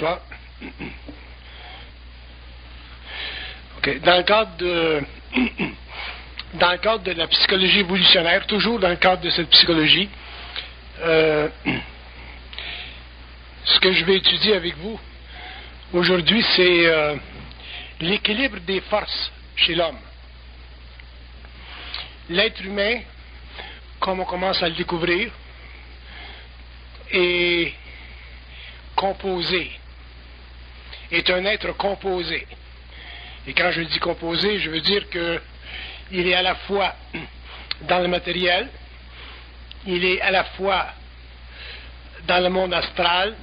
Bonsoir. Okay. Dans le cadre de la psychologie évolutionnaire, toujours dans le cadre de cette psychologie, ce que je vais étudier avec vous aujourd'hui, c'est l'équilibre des forces chez l'homme. L'être humain, comme on commence à le découvrir, est composé, est un être composé. Et quand je dis composé, je veux dire qu'il est à la fois dans le matériel, il est à la fois dans le monde astral,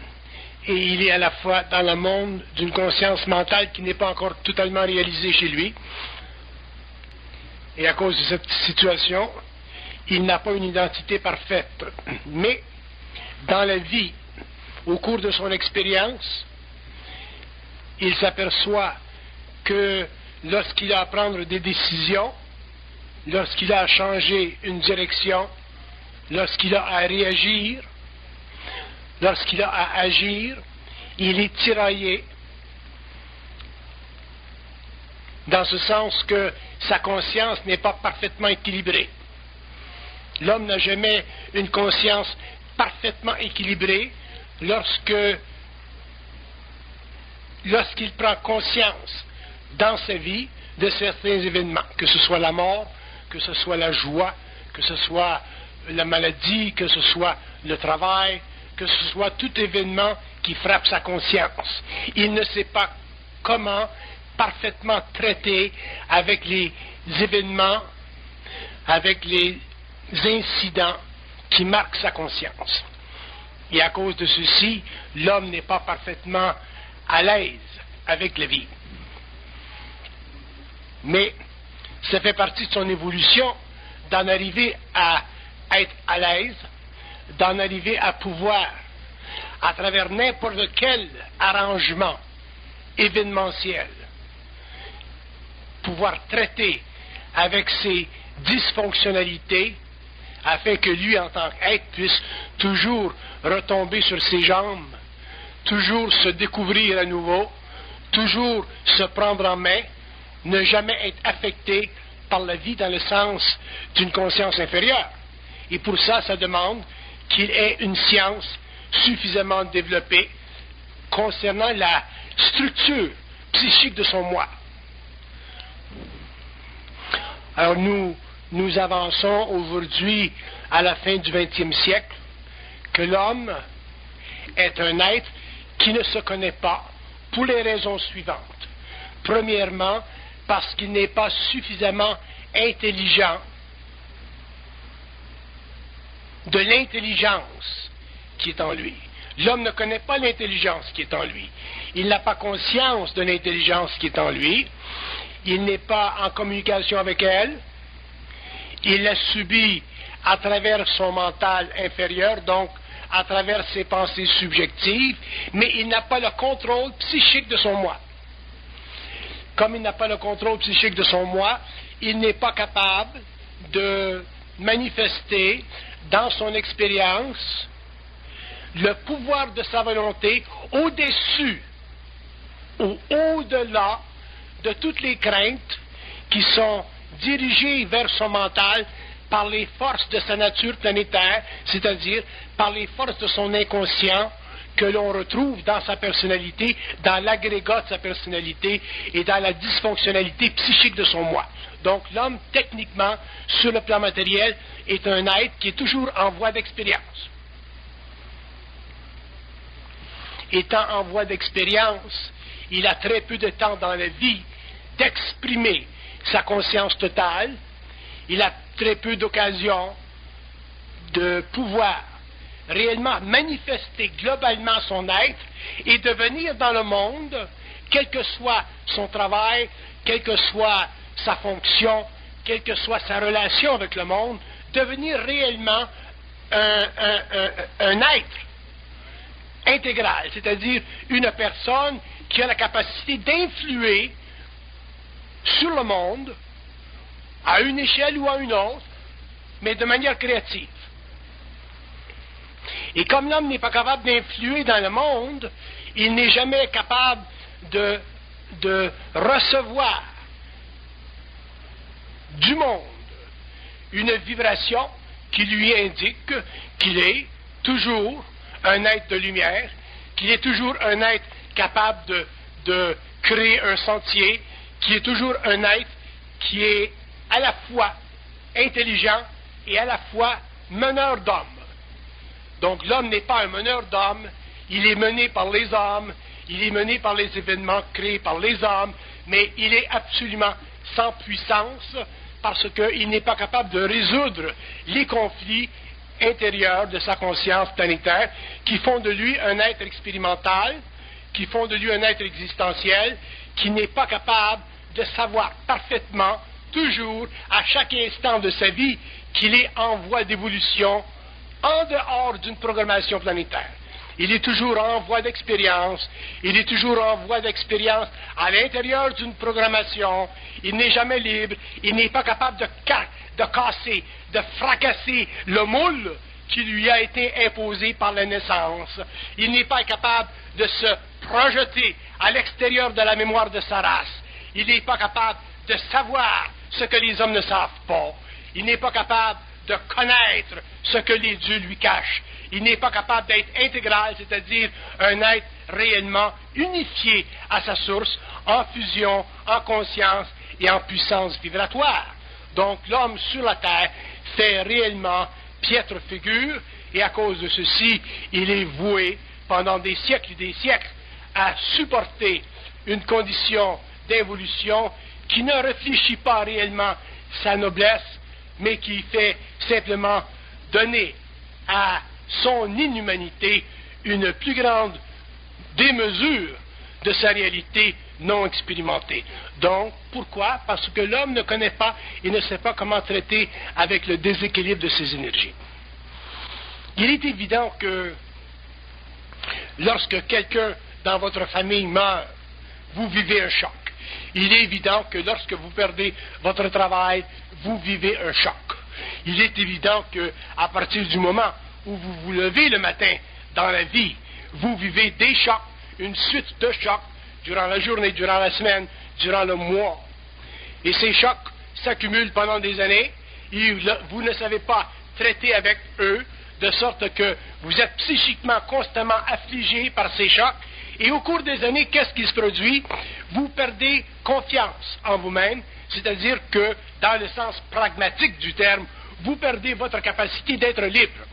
et il est à la fois dans le monde d'une conscience mentale qui n'est pas encore totalement réalisée chez lui. Et à cause de cette situation, il n'a pas une identité parfaite. Mais dans la vie, au cours de son expérience, il s'aperçoit que lorsqu'il a à prendre des décisions, lorsqu'il a à changer une direction, lorsqu'il a à réagir, lorsqu'il a à agir, il est tiraillé, dans ce sens que sa conscience n'est pas parfaitement équilibrée. L'homme n'a jamais une conscience parfaitement équilibrée lorsqu'il prend conscience dans sa vie de certains événements, que ce soit la mort, que ce soit la joie, que ce soit la maladie, que ce soit le travail, que ce soit tout événement qui frappe sa conscience. Il ne sait pas comment parfaitement traiter avec les événements, avec les incidents qui marquent sa conscience. Et à cause de ceci, l'homme n'est pas parfaitement à l'aise avec la vie. Mais ça fait partie de son évolution d'en arriver à être à l'aise, d'en arriver à pouvoir, à travers n'importe quel arrangement événementiel, pouvoir traiter avec ses dysfonctionnalités afin que lui, en tant qu'être, puisse toujours retomber sur ses jambes, toujours se découvrir à nouveau, toujours se prendre en main, ne jamais être affecté par la vie dans le sens d'une conscience inférieure. Et pour ça, ça demande qu'il ait une science suffisamment développée concernant la structure psychique de son moi. Alors nous avançons aujourd'hui à la fin du XXe siècle que l'homme est un être qui ne se connaît pas pour les raisons suivantes. Premièrement, parce qu'il n'est pas suffisamment intelligent de l'intelligence qui est en lui. L'homme ne connaît pas l'intelligence qui est en lui. Il n'a pas conscience de l'intelligence qui est en lui. Il n'est pas en communication avec elle. Il l'a subie à travers son mental inférieur, donc à travers ses pensées subjectives, mais il n'a pas le contrôle psychique de son moi. Comme il n'a pas le contrôle psychique de son moi, il n'est pas capable de manifester dans son expérience le pouvoir de sa volonté au-dessus ou au-delà de toutes les craintes qui sont dirigées vers son mental par les forces de sa nature planétaire, c'est-à-dire par les forces de son inconscient que l'on retrouve dans sa personnalité, dans l'agrégat de sa personnalité et dans la dysfonctionnalité psychique de son moi. Donc l'homme, techniquement, sur le plan matériel, est un être qui est toujours en voie d'expérience. Étant en voie d'expérience, il a très peu de temps dans la vie d'exprimer sa conscience totale. Il a très peu d'occasions de pouvoir réellement manifester globalement son être et de venir dans le monde, quel que soit son travail, quelle que soit sa fonction, quelle que soit sa relation avec le monde, devenir réellement un être intégral, c'est-à-dire une personne qui a la capacité d'influer sur le monde à une échelle ou à une autre, mais de manière créative. Et comme l'homme n'est pas capable d'influer dans le monde, il n'est jamais capable de recevoir du monde une vibration qui lui indique qu'il est toujours un être de lumière, qu'il est toujours un être capable de créer un sentier, qu'il est toujours un être qui est à la fois intelligent et à la fois meneur d'hommes. Donc l'homme n'est pas un meneur d'hommes, il est mené par les hommes, il est mené par les événements créés par les hommes, mais il est absolument sans puissance parce qu'il n'est pas capable de résoudre les conflits intérieurs de sa conscience planétaire qui font de lui un être expérimental, qui font de lui un être existentiel, qui n'est pas capable de savoir parfaitement, toujours, à chaque instant de sa vie, qu'il est en voie d'évolution en dehors d'une programmation planétaire. Il est toujours en voie d'expérience, il est toujours en voie d'expérience à l'intérieur d'une programmation, il n'est jamais libre, il n'est pas capable de casser, de fracasser le moule qui lui a été imposé par la naissance. Il n'est pas capable de se projeter à l'extérieur de la mémoire de sa race. Il n'est pas capable de savoir ce que les hommes ne savent pas. Il n'est pas capable de connaître ce que les dieux lui cachent. Il n'est pas capable d'être intégral, c'est-à-dire un être réellement unifié à sa source, en fusion, en conscience et en puissance vibratoire. Donc l'homme sur la terre fait réellement piètre figure, et à cause de ceci, il est voué pendant des siècles et des siècles à supporter une condition d'évolution qui ne réfléchit pas réellement sa noblesse, mais qui fait simplement donner à son inhumanité une plus grande démesure de sa réalité non expérimentée. Donc, pourquoi? Parce que l'homme ne connaît pas et ne sait pas comment traiter avec le déséquilibre de ses énergies. Il est évident que lorsque quelqu'un dans votre famille meurt, vous vivez un choc. Il est évident que lorsque vous perdez votre travail, vous vivez un choc. Il est évident qu'à partir du moment où vous vous levez le matin dans la vie, vous vivez des chocs, une suite de chocs, durant la journée, durant la semaine, durant le mois. Et ces chocs s'accumulent pendant des années, et vous ne savez pas traiter avec eux, de sorte que vous êtes psychiquement constamment affligé par ces chocs, et au cours des années, qu'est-ce qui se produit? Vous perdez confiance en vous-même, c'est-à-dire que, dans le sens pragmatique du terme, vous perdez votre capacité d'être libre.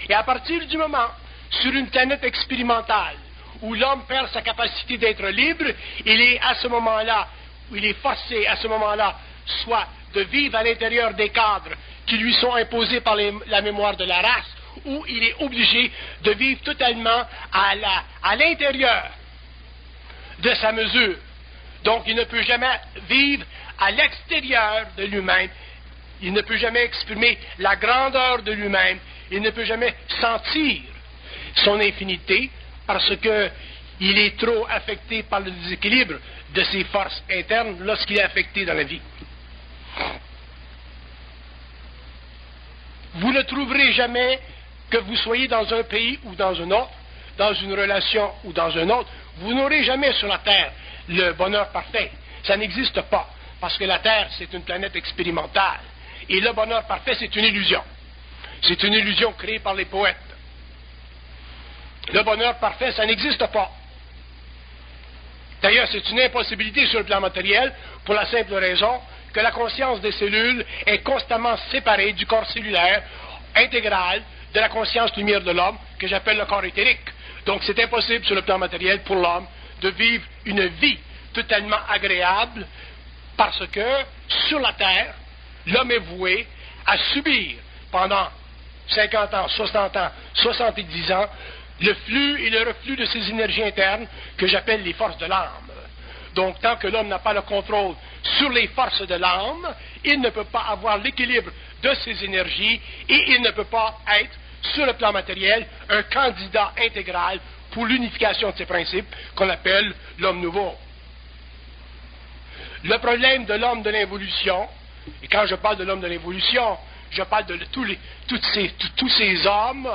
Et à partir du moment, sur une planète expérimentale, où l'homme perd sa capacité d'être libre, il est à ce moment-là, où il est forcé à ce moment-là, soit de vivre à l'intérieur des cadres qui lui sont imposés par la mémoire de la race, ou il est obligé de vivre totalement à l'intérieur de sa mesure. Donc il ne peut jamais vivre à l'extérieur de lui-même, il ne peut jamais exprimer la grandeur de lui-même, il ne peut jamais sentir son infinité, parce qu'il est trop affecté par le déséquilibre de ses forces internes lorsqu'il est affecté dans la vie. Vous ne trouverez jamais que vous soyez dans un pays ou dans un autre, dans une relation ou dans un autre, vous n'aurez jamais sur la Terre le bonheur parfait. Ça n'existe pas, parce que la Terre, c'est une planète expérimentale. Et le bonheur parfait, c'est une illusion. C'est une illusion créée par les poètes. Le bonheur parfait, ça n'existe pas. D'ailleurs, c'est une impossibilité sur le plan matériel, pour la simple raison que la conscience des cellules est constamment séparée du corps cellulaire intégral de la conscience lumière de l'homme, que j'appelle le corps éthérique. Donc c'est impossible sur le plan matériel pour l'homme de vivre une vie totalement agréable, parce que sur la Terre, l'homme est voué à subir pendant 50 ans, 60 ans, 70 ans, le flux et le reflux de ces énergies internes que j'appelle les forces de l'âme. Donc, tant que l'homme n'a pas le contrôle sur les forces de l'âme, il ne peut pas avoir l'équilibre de ses énergies et il ne peut pas être, sur le plan matériel, un candidat intégral pour l'unification de ses principes qu'on appelle l'homme nouveau. Le problème de l'homme de l'évolution, et quand je parle de l'homme de l'évolution, je parle de tous ces hommes,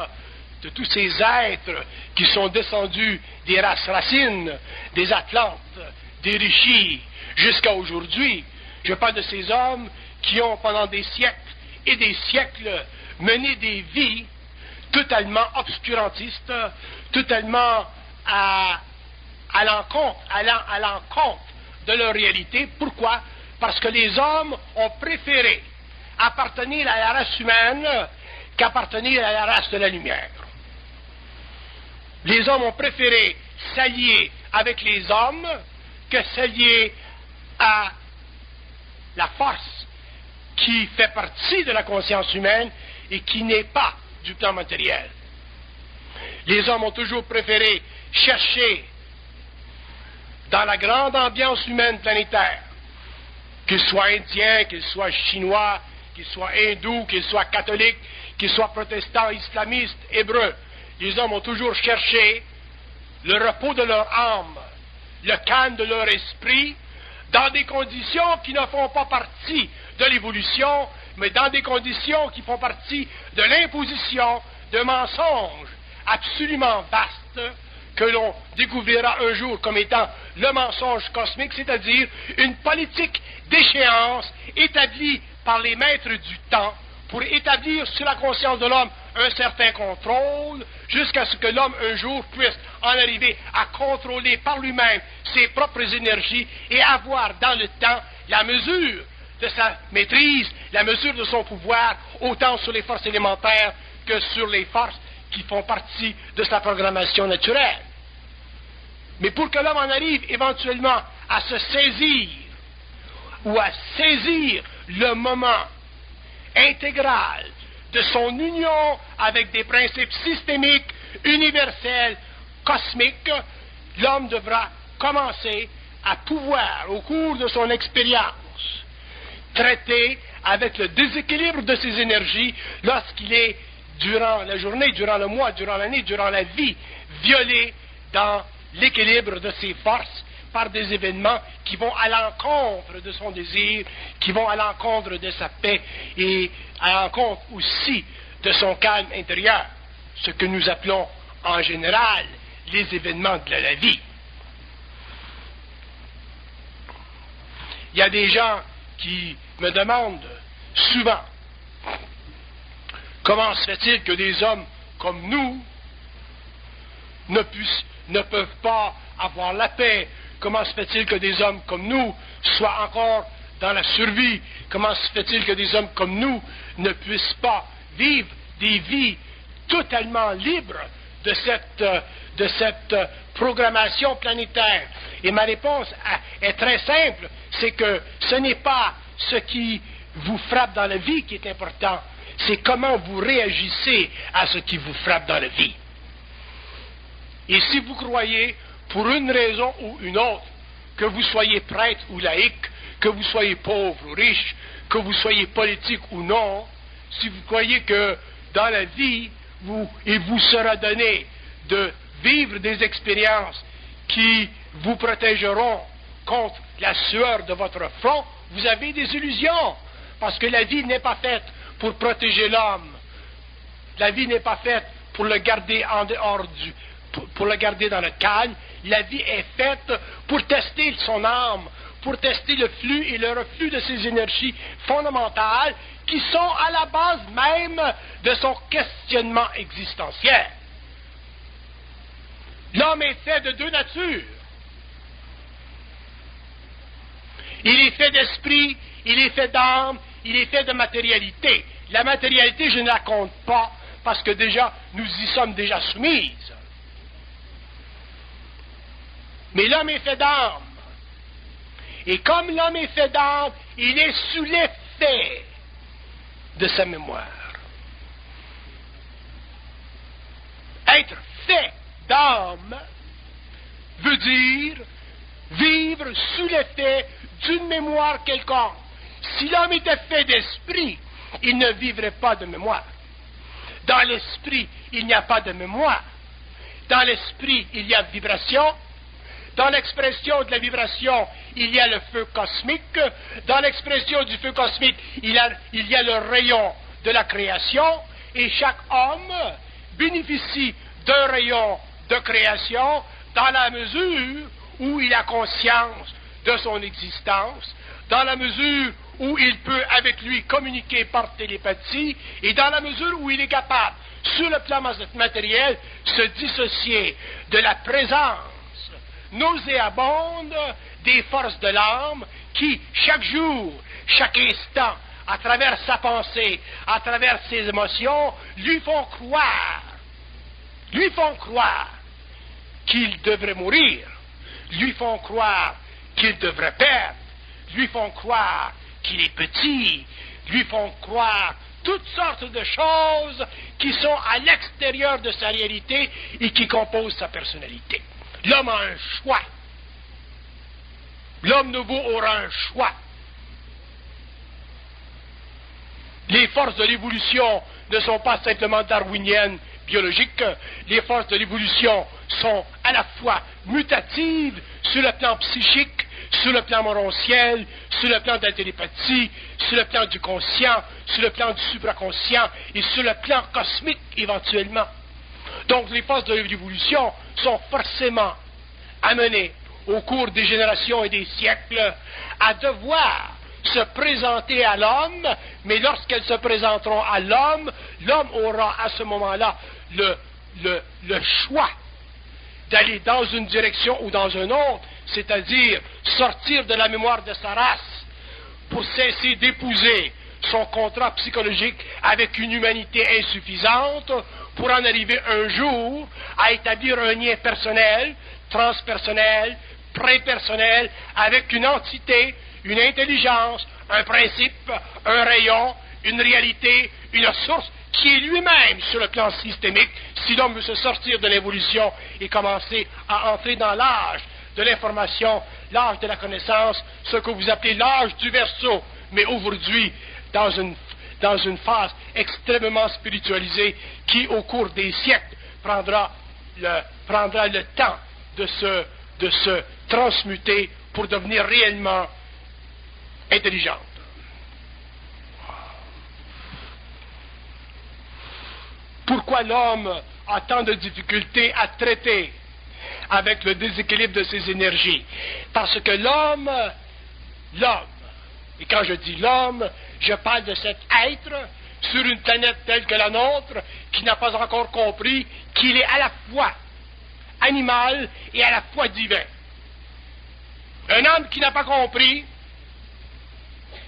de tous ces êtres qui sont descendus des races racines, des Atlantes, des Rishis, jusqu'à aujourd'hui. Je parle de ces hommes qui ont, pendant des siècles et des siècles, mené des vies totalement obscurantistes, totalement allant à l'encontre de leur réalité. Pourquoi? Parce que les hommes ont préféré appartenir à la race humaine qu'appartenir à la race de la lumière. Les hommes ont préféré s'allier avec les hommes que s'allier à la force qui fait partie de la conscience humaine et qui n'est pas du plan matériel. Les hommes ont toujours préféré chercher dans la grande ambiance humaine planétaire, qu'ils soient indiens, qu'ils soient chinois, qu'ils soient hindous, qu'ils soient catholiques, qu'ils soient protestants, islamistes, hébreux, les hommes ont toujours cherché le repos de leur âme, le calme de leur esprit, dans des conditions qui ne font pas partie de l'évolution, mais dans des conditions qui font partie de l'imposition de mensonges absolument vastes que l'on découvrira un jour comme étant le mensonge cosmique, c'est-à-dire une politique d'échéance établie par les maîtres du temps pour établir sur la conscience de l'homme un certain contrôle, jusqu'à ce que l'homme un jour puisse en arriver à contrôler par lui-même ses propres énergies et avoir dans le temps la mesure de sa maîtrise, la mesure de son pouvoir, autant sur les forces élémentaires que sur les forces qui font partie de sa programmation naturelle. Mais pour que l'homme en arrive éventuellement à se saisir ou à saisir le moment intégral de son union avec des principes systémiques, universels, cosmiques, l'homme devra commencer à pouvoir, au cours de son expérience, traiter avec le déséquilibre de ses énergies lorsqu'il est, durant la journée, durant le mois, durant l'année, durant la vie, violé dans l'équilibre de ses forces par des événements qui vont à l'encontre de son désir, qui vont à l'encontre de sa paix et à l'encontre aussi de son calme intérieur, ce que nous appelons en général les événements de la vie. Il y a des gens qui me demandent souvent comment se fait-il que des hommes comme nous ne peuvent pas avoir la paix? Comment se fait-il que des hommes comme nous soient encore dans la survie? Comment se fait-il que des hommes comme nous ne puissent pas vivre des vies totalement libres de cette programmation planétaire? Et ma réponse est très simple, c'est que ce n'est pas ce qui vous frappe dans la vie qui est important, c'est comment vous réagissez à ce qui vous frappe dans la vie. Et si vous croyez, pour une raison ou une autre, que vous soyez prêtre ou laïque, que vous soyez pauvre ou riche, que vous soyez politique ou non, si vous croyez que dans la vie, il vous sera donné de vivre des expériences qui vous protégeront contre la sueur de votre front, vous avez des illusions, parce que la vie n'est pas faite pour protéger l'homme. La vie n'est pas faite pour le garder en dehors pour le garder dans le calme. La vie est faite pour tester son âme, pour tester le flux et le reflux de ses énergies fondamentales qui sont à la base même de son questionnement existentiel. L'homme est fait de deux natures. Il est fait d'esprit, il est fait d'âme, il est fait de matérialité. La matérialité, je ne la compte pas, parce que déjà, nous y sommes déjà soumises. Mais l'homme est fait d'âme. Et comme l'homme est fait d'âme, il est sous l'effet de sa mémoire. Être fait d'âme veut dire vivre sous l'effet d'une mémoire quelconque. Si l'homme était fait d'esprit, il ne vivrait pas de mémoire. Dans l'esprit, il n'y a pas de mémoire. Dans l'esprit, il y a vibration. Dans l'expression de la vibration, il y a le feu cosmique. Dans l'expression du feu cosmique, il y a le rayon de la création. Et chaque homme bénéficie d'un rayon de création dans la mesure où il a conscience de son existence, dans la mesure où il peut avec lui communiquer par télépathie et dans la mesure où il est capable, sur le plan matériel, se dissocier de la présence nauséabonde des forces de l'âme qui, chaque jour, chaque instant, à travers sa pensée, à travers ses émotions, lui font croire qu'il devrait mourir, lui font croire qu'il devrait perdre, lui font croire qu'il est petit, lui font croire toutes sortes de choses qui sont à l'extérieur de sa réalité et qui composent sa personnalité. L'homme a un choix. L'homme nouveau aura un choix. Les forces de l'évolution ne sont pas simplement darwiniennes, biologiques. Les forces de l'évolution sont à la fois mutatives sur le plan psychique, sur le plan morontiel, sur le plan de la télépathie, sur le plan du conscient, sur le plan du supraconscient et sur le plan cosmique éventuellement. Donc les forces de l'évolution sont forcément amenées au cours des générations et des siècles à devoir se présenter à l'homme, mais lorsqu'elles se présenteront à l'homme, l'homme aura à ce moment-là le choix d'aller dans une direction ou dans une autre, c'est-à-dire sortir de la mémoire de sa race pour cesser d'épouser son contrat psychologique avec une humanité insuffisante, pour en arriver un jour à établir un lien personnel, transpersonnel, prépersonnel, avec une entité, une intelligence, un principe, un rayon, une réalité, une source qui est lui-même sur le plan systémique, si l'homme veut se sortir de l'évolution et commencer à entrer dans l'âge de l'information, l'âge de la connaissance, ce que vous appelez l'âge du Verseau, mais aujourd'hui dans une phase extrêmement spiritualisée qui, au cours des siècles, prendra le temps de se transmuter pour devenir réellement intelligente. Pourquoi l'homme a tant de difficultés à traiter avec le déséquilibre de ses énergies? Parce que l'homme, et quand je dis l'homme, je parle de cet être sur une planète telle que la nôtre, qui n'a pas encore compris qu'il est à la fois animal et à la fois divin. Un homme qui n'a pas compris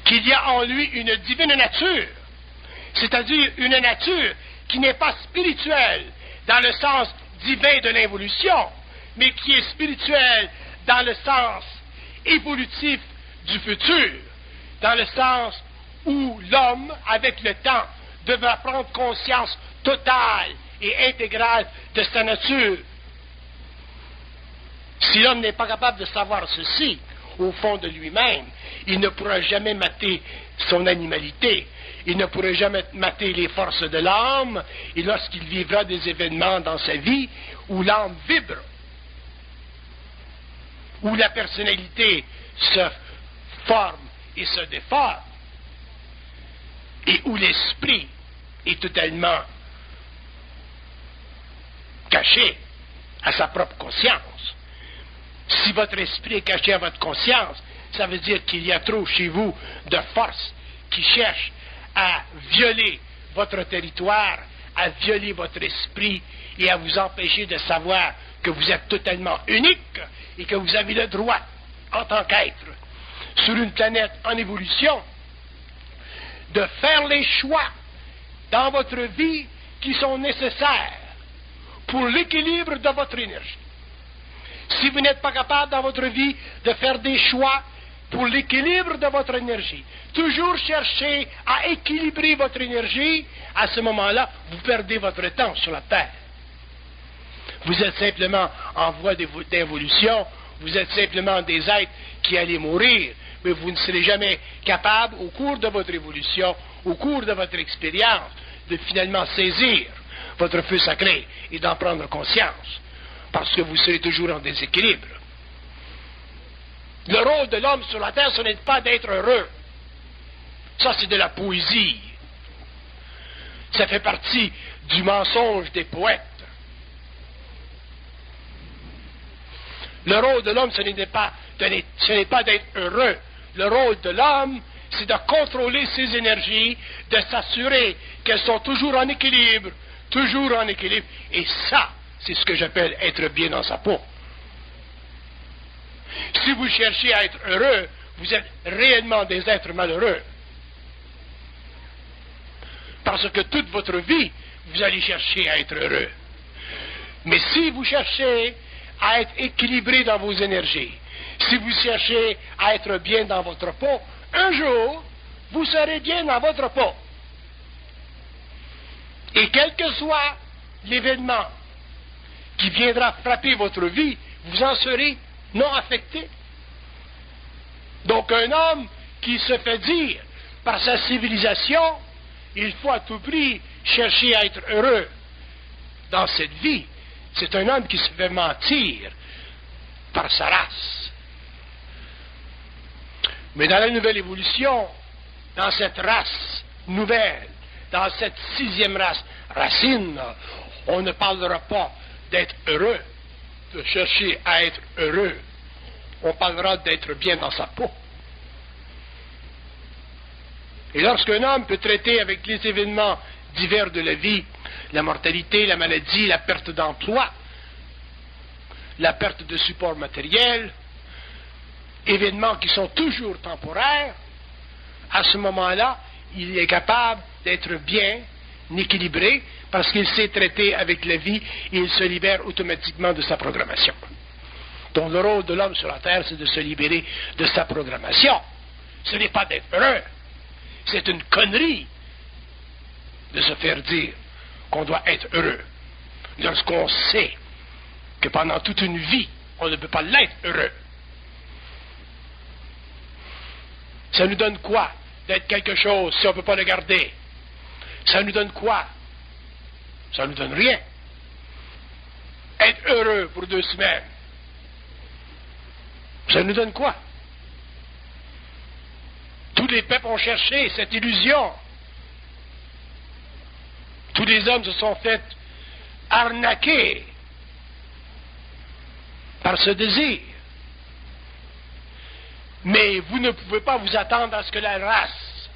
qu'il y a en lui une divine nature, c'est-à-dire une nature qui n'est pas spirituelle dans le sens divin de l'involution, mais qui est spirituelle dans le sens évolutif du futur, dans le sens où l'homme, avec le temps, devra prendre conscience totale et intégrale de sa nature. Si l'homme n'est pas capable de savoir ceci, au fond de lui-même, il ne pourra jamais mater son animalité, il ne pourra jamais mater les forces de l'âme, et lorsqu'il vivra des événements dans sa vie où l'âme vibre, où la personnalité se forme et se déforme, et où l'esprit est totalement caché à sa propre conscience. Si votre esprit est caché à votre conscience, ça veut dire qu'il y a trop chez vous de forces qui cherchent à violer votre territoire, à violer votre esprit et à vous empêcher de savoir que vous êtes totalement unique et que vous avez le droit, en tant qu'être, sur une planète en évolution, de faire les choix dans votre vie qui sont nécessaires pour l'équilibre de votre énergie. Si vous n'êtes pas capable dans votre vie de faire des choix pour l'équilibre de votre énergie, toujours chercher à équilibrer votre énergie, à ce moment-là, vous perdez votre temps sur la Terre. Vous êtes simplement en voie d'évolution, vous êtes simplement des êtres qui allez mourir, mais vous ne serez jamais capable, au cours de votre évolution, au cours de votre expérience, de finalement saisir votre feu sacré et d'en prendre conscience, parce que vous serez toujours en déséquilibre. Le rôle de l'homme sur la terre, ce n'est pas d'être heureux. Ça, c'est de la poésie. Ça fait partie du mensonge des poètes. Le rôle de l'homme, ce n'est pas d'être heureux. Le rôle de l'homme, c'est de contrôler ses énergies, de s'assurer qu'elles sont toujours en équilibre. Toujours en équilibre. Et ça, c'est ce que j'appelle être bien dans sa peau. Si vous cherchez à être heureux, vous êtes réellement des êtres malheureux. Parce que toute votre vie, vous allez chercher à être heureux. Mais si vous cherchez à être équilibré dans vos énergies, si vous cherchez à être bien dans votre peau, un jour, vous serez bien dans votre peau. Et quel que soit l'événement qui viendra frapper votre vie, vous en serez non affecté. Donc un homme qui se fait dire par sa civilisation, il faut à tout prix chercher à être heureux dans cette vie, c'est un homme qui se fait mentir par sa race. Mais dans la nouvelle évolution, dans cette race nouvelle, dans cette 6e race, racine, on ne parlera pas d'être heureux, de chercher à être heureux. On parlera d'être bien dans sa peau. Et lorsqu'un homme peut traiter avec les événements divers de la vie, la mortalité, la maladie, la perte d'emploi, la perte de support matériel, événements qui sont toujours temporaires, à ce moment-là, il est capable d'être bien équilibré parce qu'il sait traiter avec la vie et il se libère automatiquement de sa programmation. Donc le rôle de l'homme sur la terre, c'est de se libérer de sa programmation. Ce n'est pas d'être heureux. C'est une connerie de se faire dire qu'on doit être heureux lorsqu'on sait que pendant toute une vie, on ne peut pas l'être heureux. Ça nous donne quoi d'être quelque chose si on ne peut pas le garder? Ça nous donne quoi? Ça nous donne rien. Être heureux pour 2 semaines, ça nous donne quoi? Tous les peuples ont cherché cette illusion. Tous les hommes se sont fait arnaquer par ce désir. Mais vous ne pouvez pas vous attendre à ce que la race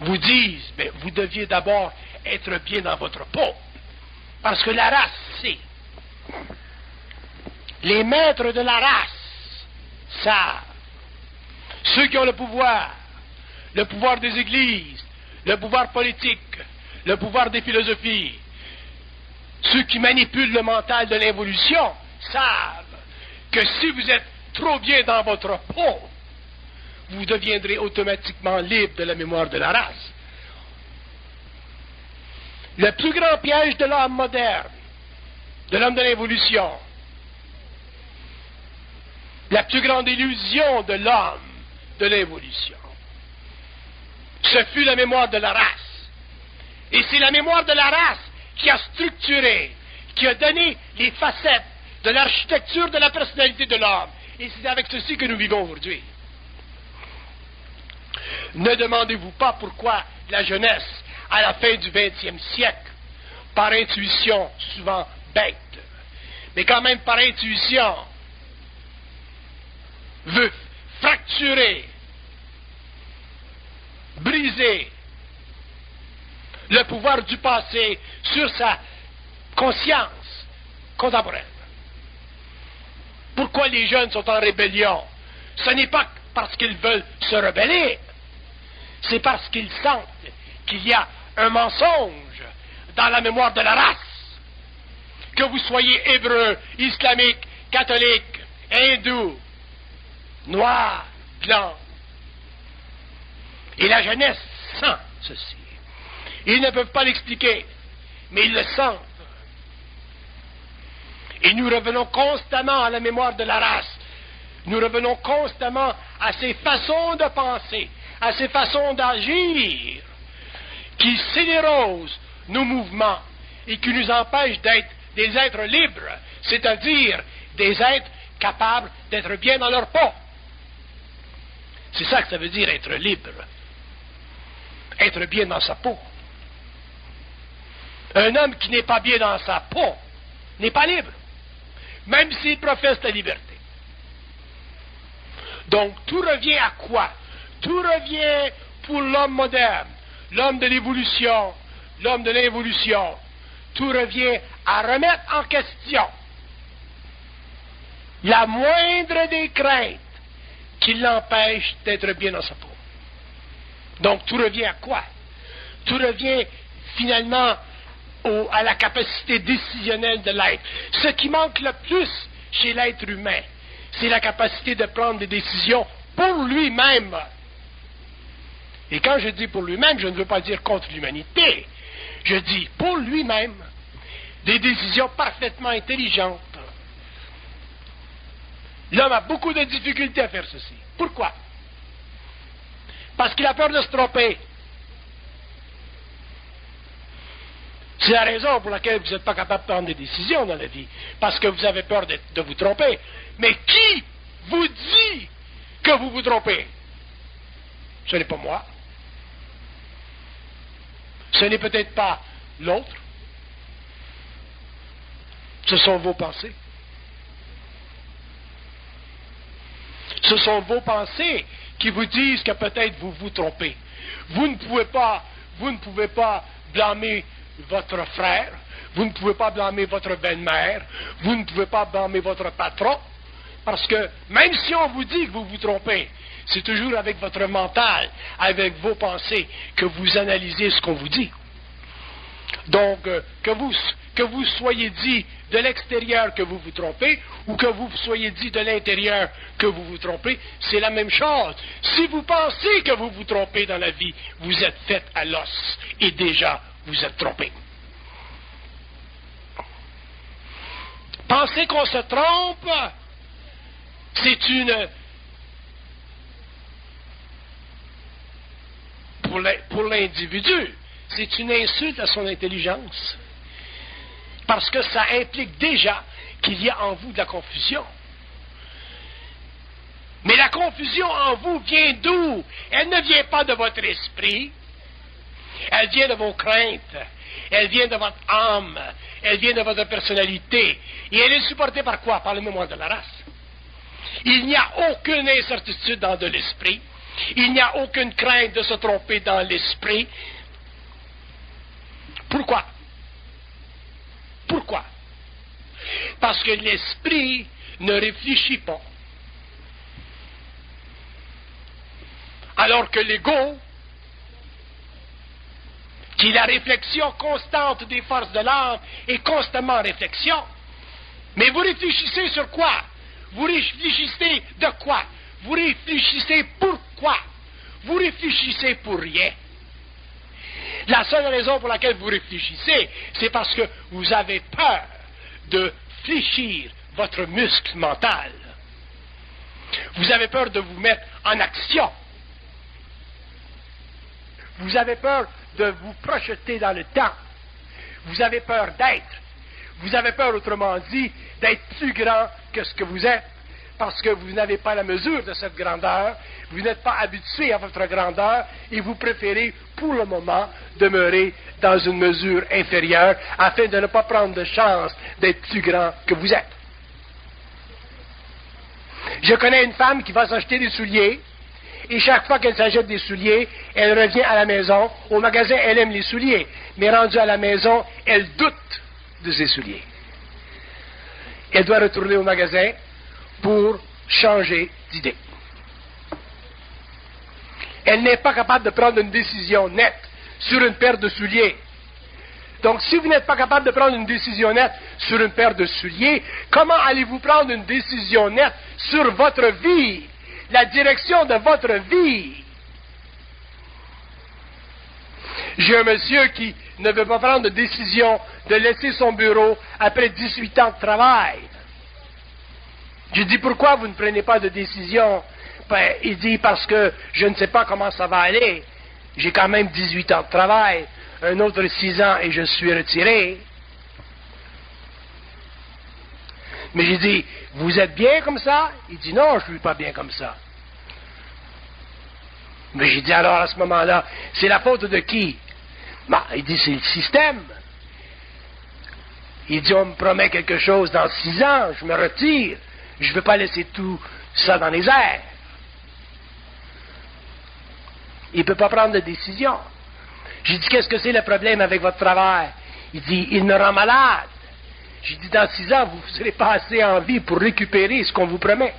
vous dise, mais vous deviez d'abord être bien dans votre peau. Parce que la race sait. Les maîtres de la race savent. Ceux qui ont le pouvoir des églises, le pouvoir politique, le pouvoir des philosophies, ceux qui manipulent le mental de l'évolution, savent que si vous êtes trop bien dans votre peau, vous deviendrez automatiquement libre de la mémoire de la race. Le plus grand piège de l'homme moderne, de l'homme de l'évolution, la plus grande illusion de l'homme de l'évolution, ce fut la mémoire de la race. Et c'est la mémoire de la race qui a structuré, qui a donné les facettes de l'architecture de la personnalité de l'homme. Et c'est avec ceci que nous vivons aujourd'hui. Ne demandez-vous pas pourquoi la jeunesse, à la fin du 20e siècle, par intuition, souvent bête, mais quand même par intuition, veut fracturer, briser le pouvoir du passé sur sa conscience contemporaine. Pourquoi les jeunes sont en rébellion? Ce n'est pas parce qu'ils veulent se rebeller, c'est parce qu'ils sentent qu'il y a un mensonge dans la mémoire de la race. Que vous soyez hébreu, islamique, catholique, hindou, noir, blanc. Et la jeunesse sent ceci. Ils ne peuvent pas l'expliquer, mais ils le sentent. Et nous revenons constamment à la mémoire de la race. Nous revenons constamment à ces façons de penser, à ces façons d'agir, qui scélérosent nos mouvements et qui nous empêchent d'être des êtres libres, c'est-à-dire des êtres capables d'être bien dans leur peau. C'est ça que ça veut dire être libre. Être bien dans sa peau. Un homme qui n'est pas bien dans sa peau n'est pas libre, même s'il professe la liberté. Donc, tout revient à quoi? Tout revient pour l'homme moderne, l'homme de l'évolution, l'homme de l'involution. Tout revient à remettre en question la moindre des craintes qui l'empêche d'être bien dans sa peau. Donc, tout revient à quoi? Tout revient finalement à la capacité décisionnelle de l'être. Ce qui manque le plus chez l'être humain, c'est la capacité de prendre des décisions pour lui-même. Et quand je dis pour lui-même, je ne veux pas dire contre l'humanité. Je dis pour lui-même des décisions parfaitement intelligentes. L'homme a beaucoup de difficultés à faire ceci. Pourquoi? Parce qu'il a peur de se tromper. C'est la raison pour laquelle vous n'êtes pas capable de prendre des décisions dans la vie. Parce que vous avez peur de vous tromper. Mais qui vous dit que vous vous trompez? Ce n'est pas moi. Ce n'est peut-être pas l'autre. Ce sont vos pensées. Ce sont vos pensées qui vous disent que peut-être vous vous trompez. Vous ne pouvez pas blâmer votre frère, vous ne pouvez pas blâmer votre belle-mère, vous ne pouvez pas blâmer votre patron, parce que même si on vous dit que vous vous trompez, c'est toujours avec votre mental, avec vos pensées, que vous analysez ce qu'on vous dit. Donc, que vous soyez dit de l'extérieur que vous vous trompez, ou que vous soyez dit de l'intérieur que vous vous trompez, c'est la même chose. Si vous pensez que vous vous trompez dans la vie, vous êtes fait à l'os, et déjà, vous êtes trompé. Penser qu'on se trompe, c'est pour l'individu, c'est une insulte à son intelligence. Parce que ça implique déjà qu'il y a en vous de la confusion. Mais la confusion en vous vient d'où? Elle ne vient pas de votre esprit. Elle vient de vos craintes. Elle vient de votre âme. Elle vient de votre personnalité. Et elle est supportée par quoi? Par le mémoire de la race. Il n'y a aucune incertitude dans de l'esprit. Il n'y a aucune crainte de se tromper dans l'esprit. Pourquoi? Pourquoi? Parce que l'esprit ne réfléchit pas. Alors que l'ego, qui est la réflexion constante des forces de l'âme, est constamment en réflexion. Mais vous réfléchissez sur quoi? Vous réfléchissez de quoi? Vous réfléchissez pourquoi? Vous réfléchissez pour rien. La seule raison pour laquelle vous réfléchissez, c'est parce que vous avez peur de fléchir votre muscle mental. Vous avez peur de vous mettre en action. Vous avez peur de vous projeter dans le temps. Vous avez peur d'être. Vous avez peur, autrement dit, d'être plus grand que ce que vous êtes, parce que vous n'avez pas la mesure de cette grandeur, vous n'êtes pas habitué à votre grandeur, et vous préférez, pour le moment, demeurer dans une mesure inférieure, afin de ne pas prendre de chance d'être plus grand que vous êtes. Je connais une femme qui va s'acheter des souliers, et chaque fois qu'elle s'achète des souliers, elle revient à la maison. Au magasin, elle aime les souliers, mais rendue à la maison, elle doute de ses souliers. Elle doit retourner au magasin pour changer d'idée. Elle n'est pas capable de prendre une décision nette sur une paire de souliers. Donc, si vous n'êtes pas capable de prendre une décision nette sur une paire de souliers, comment allez-vous prendre une décision nette sur votre vie, la direction de votre vie? J'ai un monsieur qui ne veut pas prendre de décision de laisser son bureau après 18 ans de travail. Je dis, pourquoi vous ne prenez pas de décision? Ben, il dit, parce que je ne sais pas comment ça va aller. J'ai quand même 18 ans de travail, un autre 6 ans et je suis retiré. Mais j'ai dit, vous êtes bien comme ça? Il dit, non, je ne suis pas bien comme ça. Mais j'ai dit, alors à ce moment-là, c'est la faute de qui? Ben, il dit, c'est le système. Il dit, on me promet quelque chose dans 6 ans, je me retire. Je ne veux pas laisser tout ça dans les airs. Il ne peut pas prendre de décision. J'ai dit, qu'est-ce que c'est le problème avec votre travail? Il dit, il me rend malade. J'ai dit, dans 6 ans, vous ne serez pas assez en vie pour récupérer ce qu'on vous promet.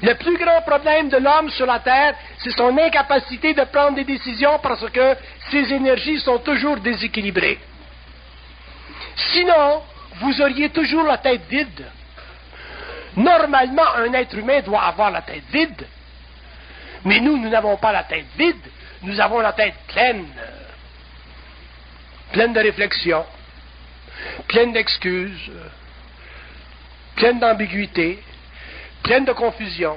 Le plus grand problème de l'homme sur la Terre, c'est son incapacité de prendre des décisions parce que ses énergies sont toujours déséquilibrées. Sinon, vous auriez toujours la tête vide. Normalement, un être humain doit avoir la tête vide. Mais nous n'avons pas la tête vide. Nous avons la tête pleine. Pleine de réflexions, pleine d'excuses, pleine d'ambiguïté, pleine de confusion.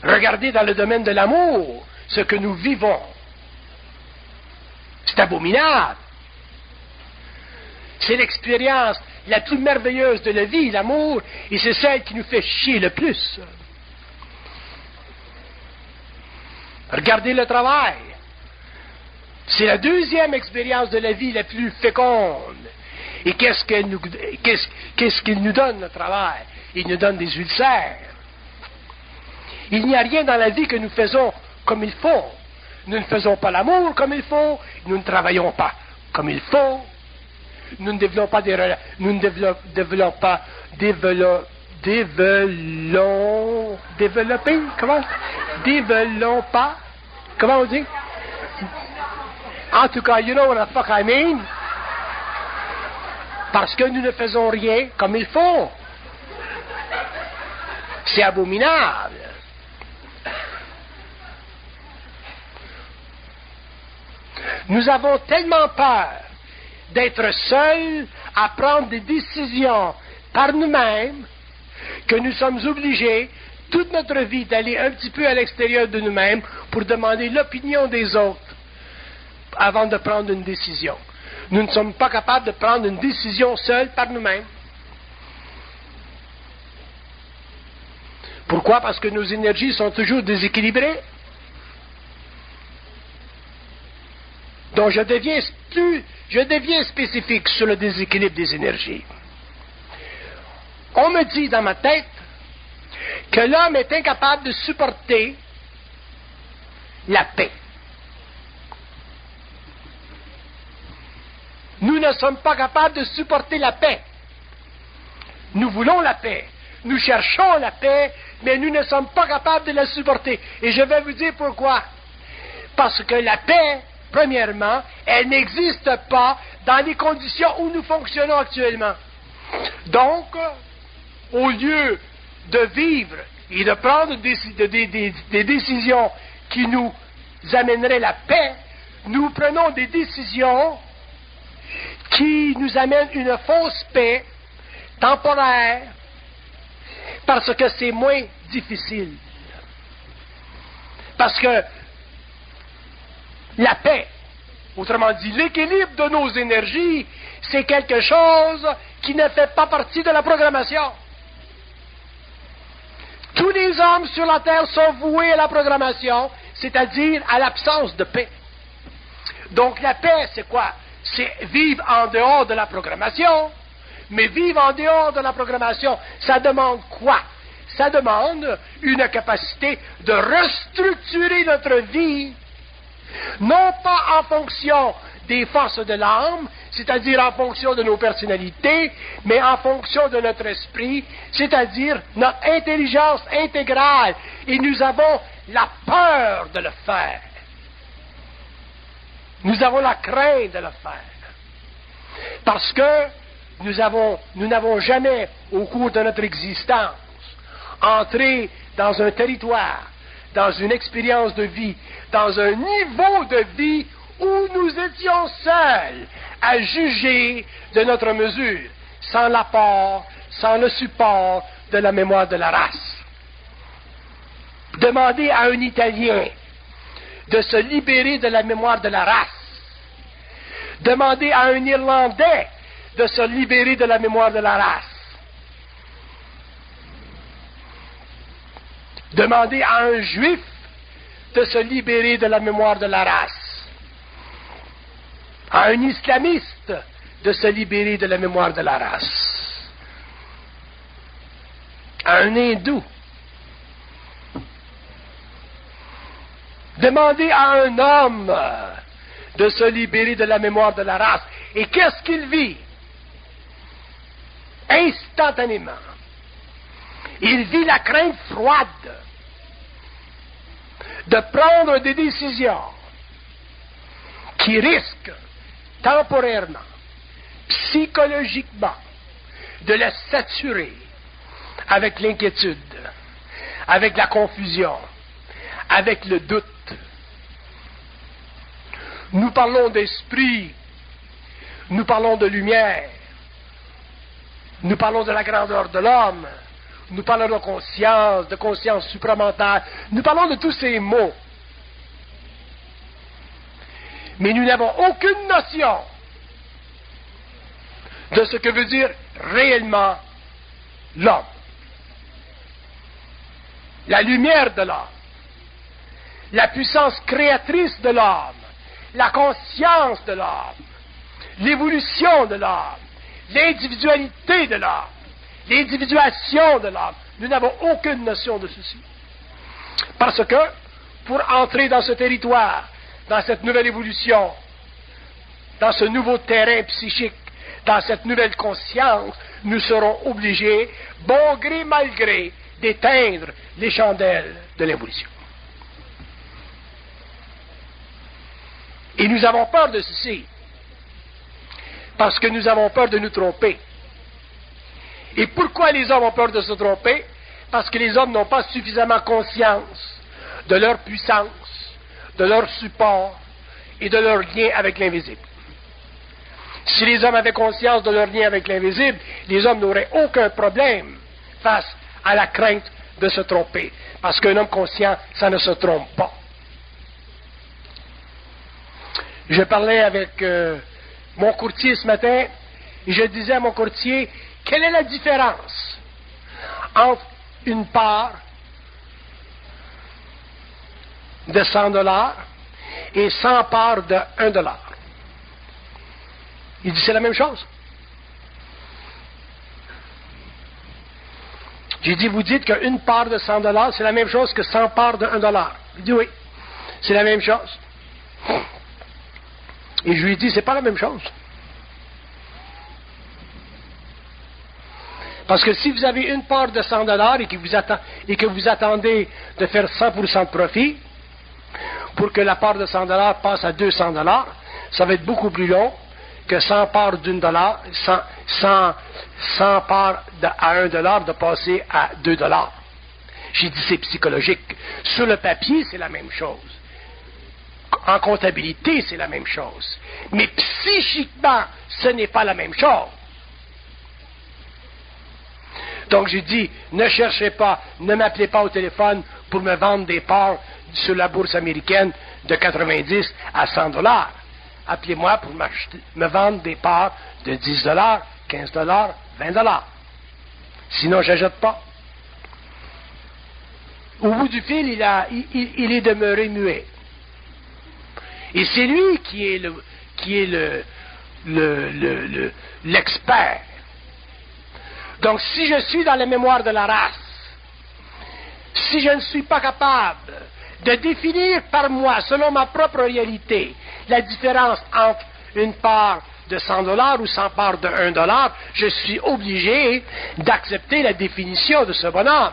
Regardez dans le domaine de l'amour ce que nous vivons. C'est abominable. C'est l'expérience la plus merveilleuse de la vie, l'amour, et c'est celle qui nous fait chier le plus. Regardez le travail. C'est la deuxième expérience de la vie la plus féconde. Et qu'est-ce qu'il nous donne, le travail? Il nous donne des ulcères. Il n'y a rien dans la vie que nous faisons comme il faut. Nous ne faisons pas l'amour comme il faut. Nous ne travaillons pas comme il faut. Nous ne développons pas comment on dit? En tout cas, you know what the fuck I mean? Parce que nous ne faisons rien comme il faut. C'est abominable. Nous avons tellement peur d'être seuls à prendre des décisions par nous-mêmes que nous sommes obligés toute notre vie d'aller un petit peu à l'extérieur de nous-mêmes pour demander l'opinion des autres avant de prendre une décision. Nous ne sommes pas capables de prendre une décision seuls par nous-mêmes. Pourquoi? Parce que nos énergies sont toujours déséquilibrées. Donc je deviens spécifique sur le déséquilibre des énergies. On me dit dans ma tête que l'homme est incapable de supporter la paix. Nous ne sommes pas capables de supporter la paix. Nous voulons la paix. Nous cherchons la paix, mais nous ne sommes pas capables de la supporter. Et je vais vous dire pourquoi. Parce que la paix, premièrement, elle n'existe pas dans les conditions où nous fonctionnons actuellement. Donc, au lieu de vivre et de prendre des décisions qui nous amèneraient la paix, nous prenons des décisions qui nous amènent une fausse paix temporaire parce que c'est moins difficile. Parce que la paix, autrement dit, l'équilibre de nos énergies, c'est quelque chose qui ne fait pas partie de la programmation. Tous les hommes sur la Terre sont voués à la programmation, c'est-à-dire à l'absence de paix. Donc la paix, c'est quoi? C'est vivre en dehors de la programmation. Mais vivre en dehors de la programmation, ça demande quoi? Ça demande une capacité de restructurer notre vie, non pas en fonction des forces de l'âme, c'est-à-dire en fonction de nos personnalités, mais en fonction de notre esprit, c'est-à-dire notre intelligence intégrale. Et nous avons la peur de le faire. Nous avons la crainte de le faire. Parce que nous n'avons jamais, au cours de notre existence, entré dans un territoire, dans une expérience de vie, dans un niveau de vie où nous étions seuls à juger de notre mesure, sans l'apport, sans le support de la mémoire de la race. Demandez à un Italien de se libérer de la mémoire de la race. Demandez à un Irlandais de se libérer de la mémoire de la race. Demandez à un Juif de se libérer de la mémoire de la race. À à un islamiste de se libérer de la mémoire de la race, à un hindou. Demandez à un homme de se libérer de la mémoire de la race. Et qu'est-ce qu'il vit? Instantanément. Il vit la crainte froide de prendre des décisions qui risquent temporairement, psychologiquement, de le saturer avec l'inquiétude, avec la confusion, avec le doute. Nous parlons d'esprit, nous parlons de lumière, nous parlons de la grandeur de l'homme, nous parlons de conscience supramentale, nous parlons de tous ces mots. Mais nous n'avons aucune notion de ce que veut dire réellement l'homme. La lumière de l'homme, la puissance créatrice de l'homme, la conscience de l'homme, l'évolution de l'homme, l'individualité de l'homme, l'individuation de l'homme. Nous n'avons aucune notion de ceci. Parce que, pour entrer dans ce territoire, dans cette nouvelle évolution, dans ce nouveau terrain psychique, dans cette nouvelle conscience, nous serons obligés, bon gré mal gré, d'éteindre les chandelles de l'évolution. Et nous avons peur de ceci, parce que nous avons peur de nous tromper. Et pourquoi les hommes ont peur de se tromper? Parce que les hommes n'ont pas suffisamment conscience de leur puissance, de leur support et de leur lien avec l'invisible. Si les hommes avaient conscience de leur lien avec l'invisible, les hommes n'auraient aucun problème face à la crainte de se tromper. Parce qu'un homme conscient, ça ne se trompe pas. Je parlais avec mon courtier ce matin et je disais à mon courtier, quelle est la différence entre une part de 100$ et 100 parts de 1$? Il dit, c'est la même chose. J'ai dit, vous dites qu'une part de 100$, c'est la même chose que 100 parts de 1$. Il dit, oui, c'est la même chose. Et je lui ai dit, c'est pas la même chose. Parce que si vous avez une part de 100$ et que vous attendez de faire 100% de profit, pour que la part de 100$ passe à 200$, ça va être beaucoup plus long que 100 parts d'$1, 100 parts à 1$ de passer à 2$. J'ai dit, c'est psychologique. Sur le papier, c'est la même chose. En comptabilité, c'est la même chose. Mais psychiquement, ce n'est pas la même chose. Donc j'ai dit, ne cherchez pas, ne m'appelez pas au téléphone pour me vendre des parts sur la bourse américaine de 90 à 100$. Appelez-moi pour me vendre des parts de 10$, 15$, 20$. Sinon, je n'achète pas. Au bout du fil, il est demeuré muet. Et c'est lui qui est l'expert. Donc, si je suis dans la mémoire de la race, si je ne suis pas capable de définir par moi, selon ma propre réalité, la différence entre une part de 100$ ou 100 parts de 1$, je suis obligé d'accepter la définition de ce bonhomme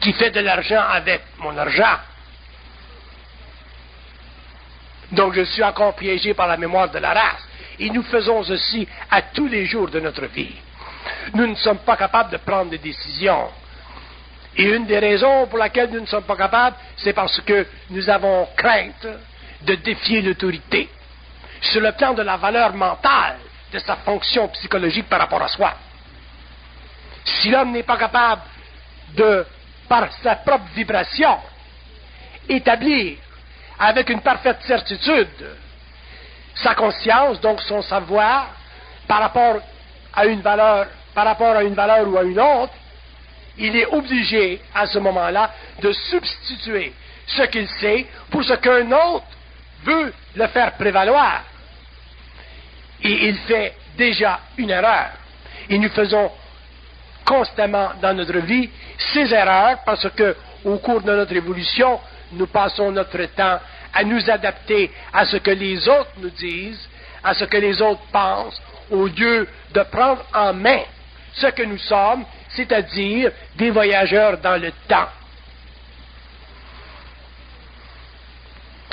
qui fait de l'argent avec mon argent. Donc je suis encore piégé par la mémoire de la race. Et nous faisons ceci à tous les jours de notre vie. Nous ne sommes pas capables de prendre des décisions. Et une des raisons pour laquelle nous ne sommes pas capables, c'est parce que nous avons crainte de défier l'autorité sur le plan de la valeur mentale de sa fonction psychologique par rapport à soi. Si l'homme n'est pas capable de, par sa propre vibration, établir avec une parfaite certitude sa conscience, donc son savoir, par rapport à une valeur ou à une autre, il est obligé, à ce moment-là, de substituer ce qu'il sait pour ce qu'un autre veut le faire prévaloir. Et il fait déjà une erreur. Et nous faisons constamment dans notre vie ces erreurs parce que, au cours de notre évolution, nous passons notre temps à nous adapter à ce que les autres nous disent, à ce que les autres pensent, au lieu de prendre en main ce que nous sommes, c'est-à-dire des voyageurs dans le temps,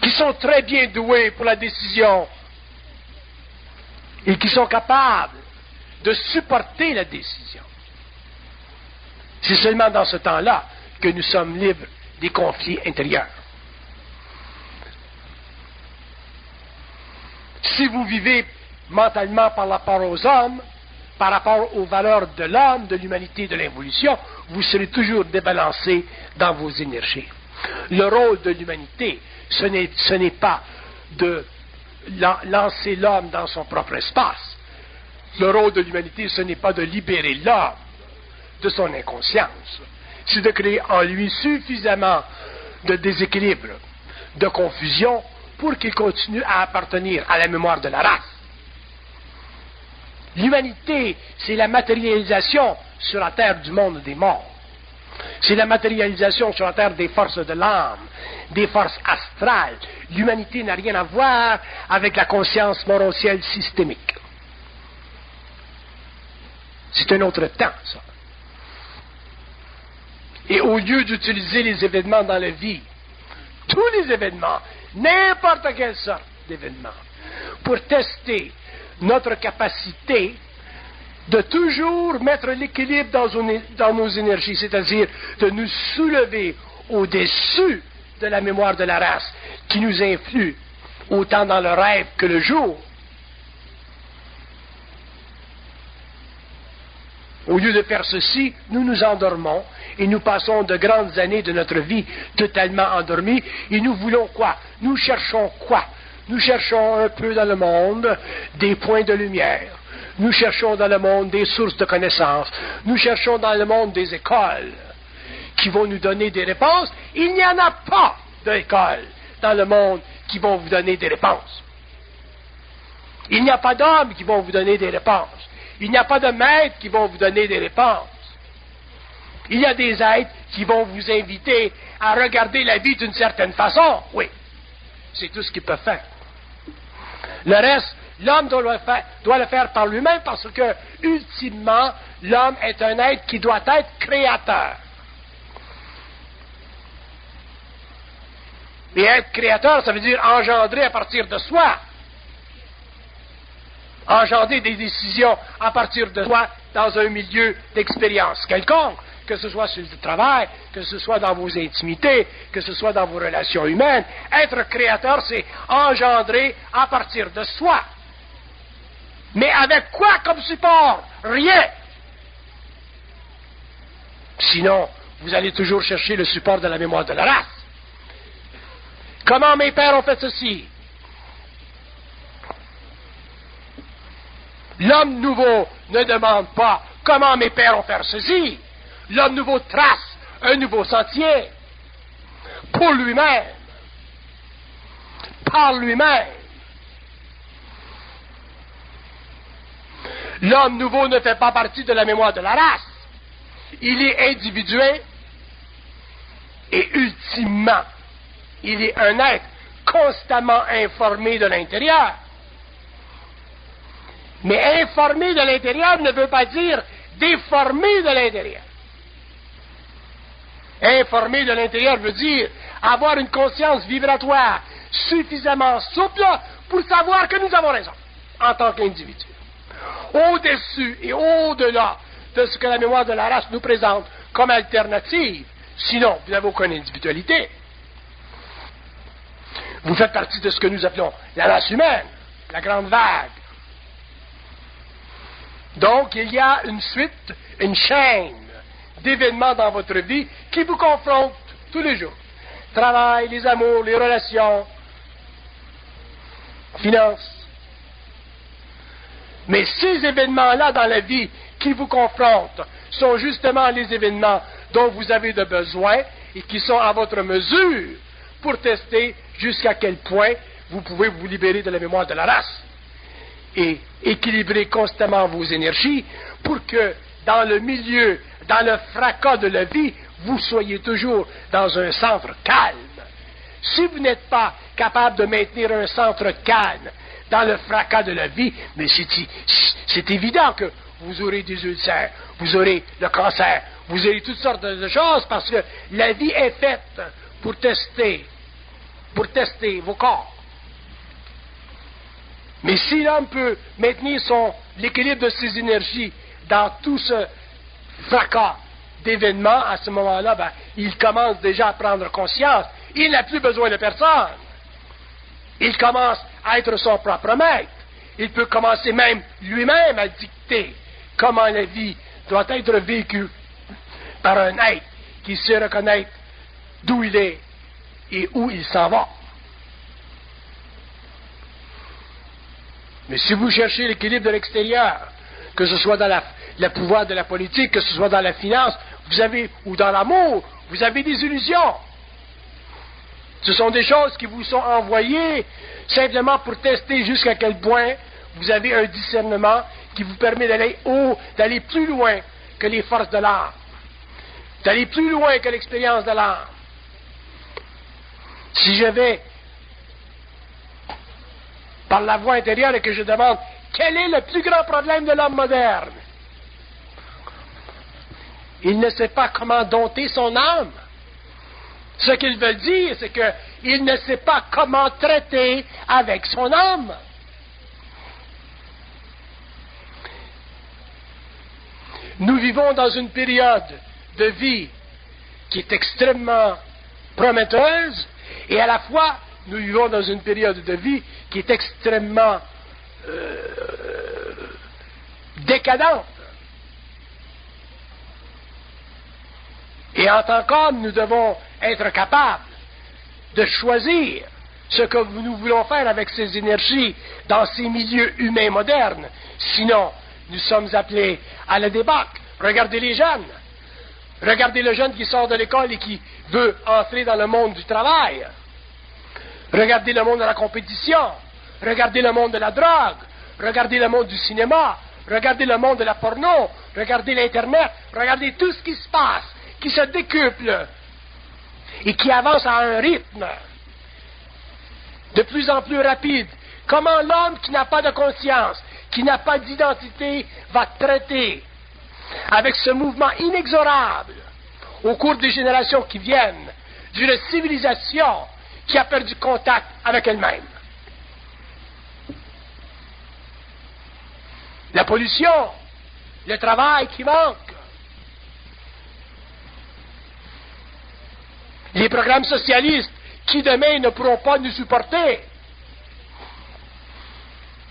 qui sont très bien doués pour la décision et qui sont capables de supporter la décision. C'est seulement dans ce temps-là que nous sommes libres des conflits intérieurs. Si vous vivez mentalement par rapport aux hommes, par rapport aux valeurs de l'homme, de l'humanité, de l'évolution, vous serez toujours débalancé dans vos énergies. Le rôle de l'humanité, ce n'est pas de lancer l'homme dans son propre espace. Le rôle de l'humanité, ce n'est pas de libérer l'homme de son inconscience. C'est de créer en lui suffisamment de déséquilibre, de confusion, pour qu'il continue à appartenir à la mémoire de la race. L'humanité, c'est la matérialisation sur la terre du monde des morts. C'est la matérialisation sur la terre des forces de l'âme, des forces astrales. L'humanité n'a rien à voir avec la conscience morocielle systémique. C'est un autre temps, ça. Et au lieu d'utiliser les événements dans la vie, tous les événements, n'importe quelle sorte d'événements, pour tester notre capacité de toujours mettre l'équilibre dans nos énergies, c'est-à-dire de nous soulever au-dessus de la mémoire de la race qui nous influe autant dans le rêve que le jour. Au lieu de faire ceci, nous nous endormons et nous passons de grandes années de notre vie totalement endormis. Et nous voulons quoi? Nous cherchons quoi? Nous cherchons un peu dans le monde des points de lumière. Nous cherchons dans le monde des sources de connaissances. Nous cherchons dans le monde des écoles qui vont nous donner des réponses. Il n'y en a pas d'écoles dans le monde qui vont vous donner des réponses. Il n'y a pas d'hommes qui vont vous donner des réponses. Il n'y a pas de maîtres qui vont vous donner des réponses. Il y a des êtres qui vont vous inviter à regarder la vie d'une certaine façon. Oui, c'est tout ce qu'ils peuvent faire. Le reste, l'homme doit le faire par lui-même parce que, ultimement, l'homme est un être qui doit être créateur. Et être créateur, ça veut dire engendrer à partir de soi. Engendrer des décisions à partir de soi dans un milieu d'expérience quelconque, que ce soit sur le travail, que ce soit dans vos intimités, que ce soit dans vos relations humaines. Être créateur, c'est engendrer à partir de soi. Mais avec quoi comme support? Rien. Sinon, vous allez toujours chercher le support de la mémoire de la race. Comment mes pères ont fait ceci? L'homme nouveau ne demande pas comment mes pères ont fait ceci. L'homme nouveau trace un nouveau sentier pour lui-même, par lui-même. L'homme nouveau ne fait pas partie de la mémoire de la race. Il est individué et ultimement, il est un être constamment informé de l'intérieur. Mais informé de l'intérieur ne veut pas dire déformé de l'intérieur. Informé de l'intérieur veut dire avoir une conscience vibratoire suffisamment souple pour savoir que nous avons raison en tant qu'individu. Au-dessus et au-delà de ce que la mémoire de la race nous présente comme alternative, sinon vous n'avez aucune individualité. Vous faites partie de ce que nous appelons la race humaine, la grande vague. Donc, il y a une suite, une chaîne d'événements dans votre vie qui vous confrontent tous les jours. Travail, les amours, les relations, finances. Mais ces événements-là dans la vie qui vous confrontent sont justement les événements dont vous avez de besoin et qui sont à votre mesure pour tester jusqu'à quel point vous pouvez vous libérer de la mémoire de la race et équilibrer constamment vos énergies pour que dans le milieu, dans le fracas de la vie, vous soyez toujours dans un centre calme. Si vous n'êtes pas capable de maintenir un centre calme dans le fracas de la vie, mais c'est évident que vous aurez des ulcères, vous aurez le cancer, vous aurez toutes sortes de choses parce que la vie est faite pour tester vos corps. Mais si l'homme peut maintenir l'équilibre de ses énergies dans tout ce fracas d'événements, à ce moment-là, il commence déjà à prendre conscience. Il n'a plus besoin de personne. Il commence à être son propre maître. Il peut commencer même lui-même à dicter comment la vie doit être vécue par un être qui sait reconnaître d'où il est et où il s'en va. Mais si vous cherchez l'équilibre de l'extérieur, que ce soit dans le pouvoir de la politique, que ce soit dans la finance, ou dans l'amour, vous avez des illusions. Ce sont des choses qui vous sont envoyées simplement pour tester jusqu'à quel point vous avez un discernement qui vous permet d'aller plus loin que les forces de l'âme, d'aller plus loin que l'expérience de l'âme. Si je vais par la voie intérieure et que je demande quel est le plus grand problème de l'homme moderne, il ne sait pas comment dompter son âme. Ce qu'il veut dire, c'est qu'il ne sait pas comment traiter avec son âme. Nous vivons dans une période de vie qui est extrêmement prometteuse et à la fois nous vivons dans une période de vie qui est extrêmement décadente. Et en tant qu'homme, nous devons être capables de choisir ce que nous voulons faire avec ces énergies dans ces milieux humains modernes. Sinon, nous sommes appelés à la débâcle. Regardez les jeunes. Regardez le jeune qui sort de l'école et qui veut entrer dans le monde du travail. Regardez le monde de la compétition. Regardez le monde de la drogue. Regardez le monde du cinéma. Regardez le monde de la porno. Regardez l'Internet. Regardez tout ce qui se passe, qui se décuple et qui avance à un rythme de plus en plus rapide. Comment l'homme qui n'a pas de conscience, qui n'a pas d'identité, va traiter avec ce mouvement inexorable au cours des générations qui viennent d'une civilisation qui a perdu contact avec elle-même. La pollution, le travail qui manque, les programmes socialistes qui demain ne pourront pas nous supporter.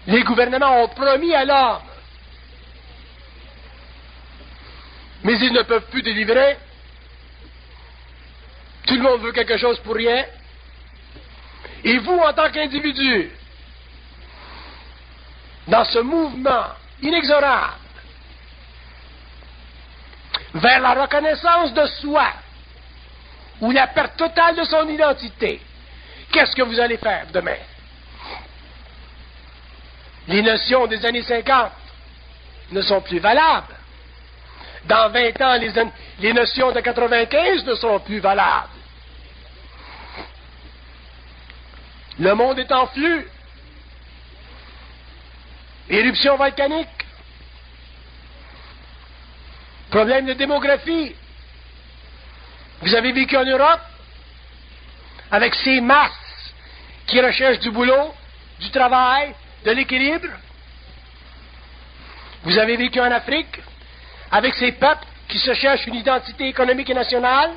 Les gouvernements ont promis à l'homme, mais ils ne peuvent plus délivrer. Tout le monde veut quelque chose pour rien. Et vous, en tant qu'individu, dans ce mouvement inexorable vers la reconnaissance de soi, ou la perte totale de son identité, qu'est-ce que vous allez faire demain? Les notions des années 50 ne sont plus valables. Dans 20 ans, les notions de 95 ne seront plus valables. Le monde est en flux. Éruption volcanique. Problème de démographie. Vous avez vécu en Europe avec ces masses qui recherchent du boulot, du travail, de l'équilibre. Vous avez vécu en Afrique avec ces peuples qui se cherchent une identité économique et nationale.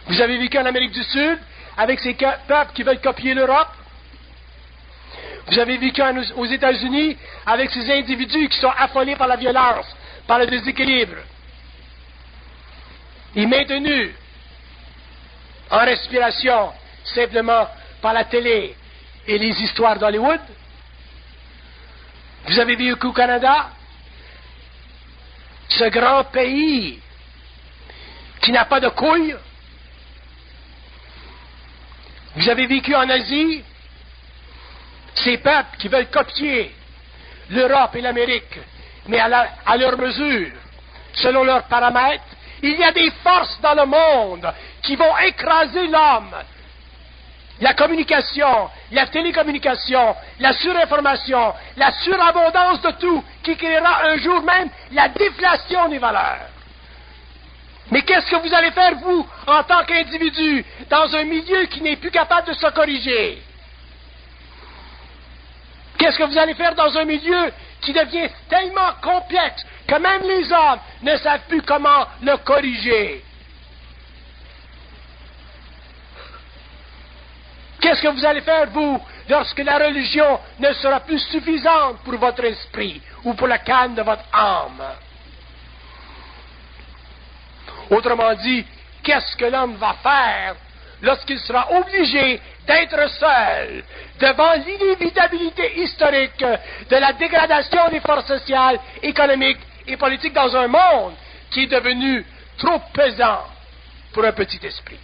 Vous avez vécu en Amérique du Sud avec ces peuples qui veulent copier l'Europe. Vous avez vécu aux États-Unis avec ces individus qui sont affolés par la violence, par le déséquilibre, et maintenus en respiration simplement par la télé et les histoires d'Hollywood. Vous avez vécu au Canada, ce grand pays qui n'a pas de couilles, Vous avez vécu en Asie, ces peuples qui veulent copier l'Europe et l'Amérique, mais à leur mesure, selon leurs paramètres. Il y a des forces dans le monde qui vont écraser l'homme. La communication, la télécommunication, la surinformation, la surabondance de tout, qui créera un jour même la déflation des valeurs. Mais qu'est-ce que vous allez faire, vous, en tant qu'individu, dans un milieu qui n'est plus capable de se corriger? Qu'est-ce que vous allez faire dans un milieu qui devient tellement complexe que même les hommes ne savent plus comment le corriger? Qu'est-ce que vous allez faire, vous, lorsque la religion ne sera plus suffisante pour votre esprit ou pour le calme de votre âme? Autrement dit, qu'est-ce que l'homme va faire lorsqu'il sera obligé d'être seul devant l'inévitabilité historique de la dégradation des forces sociales, économiques et politiques dans un monde qui est devenu trop pesant pour un petit esprit?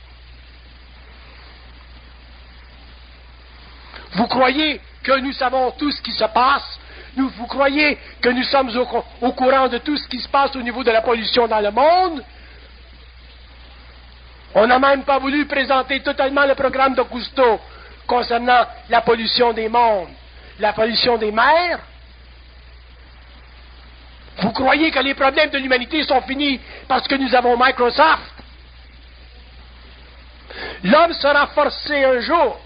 Vous croyez que nous savons tout ce qui se passe? Vous croyez que nous sommes au courant de tout ce qui se passe au niveau de la pollution dans le monde? On n'a même pas voulu présenter totalement le programme de Cousteau concernant la pollution des mondes, la pollution des mers. Vous croyez que les problèmes de l'humanité sont finis parce que nous avons Microsoft? L'homme sera forcé un jour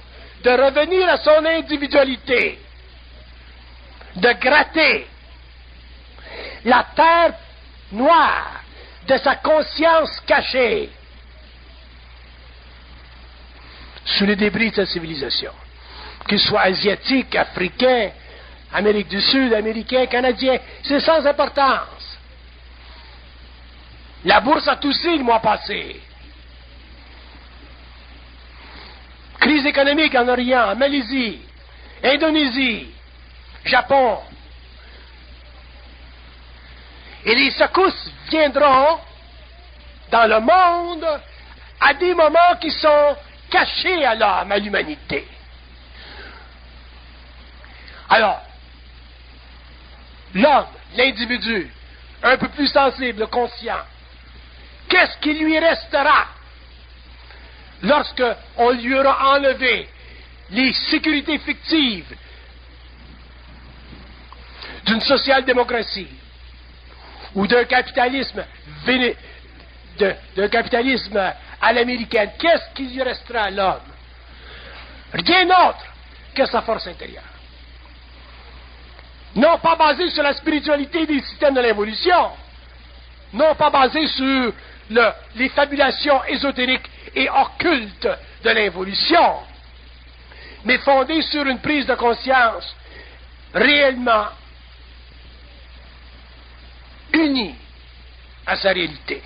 de revenir à son individualité, de gratter la terre noire de sa conscience cachée sous les débris de sa civilisation, qu'il soit asiatique, africain, Amérique du Sud, américain, canadien, c'est sans importance. La bourse a toussé le mois passé. Crise économique en Orient, en Malaisie, Indonésie, Japon. Et les secousses viendront dans le monde à des moments qui sont cachés à l'homme, à l'humanité. Alors, l'homme, l'individu, un peu plus sensible, conscient, qu'est-ce qui lui restera lorsque on lui aura enlevé les sécurités fictives d'une social-démocratie ou d'un capitalisme à l'américaine? Qu'est-ce qui lui restera à l'homme? Rien d'autre que sa force intérieure. Non pas basée sur la spiritualité des systèmes de l'évolution, non pas basée sur les fabulations ésotériques et occultes de l'évolution, mais fondée sur une prise de conscience réellement unie à sa réalité.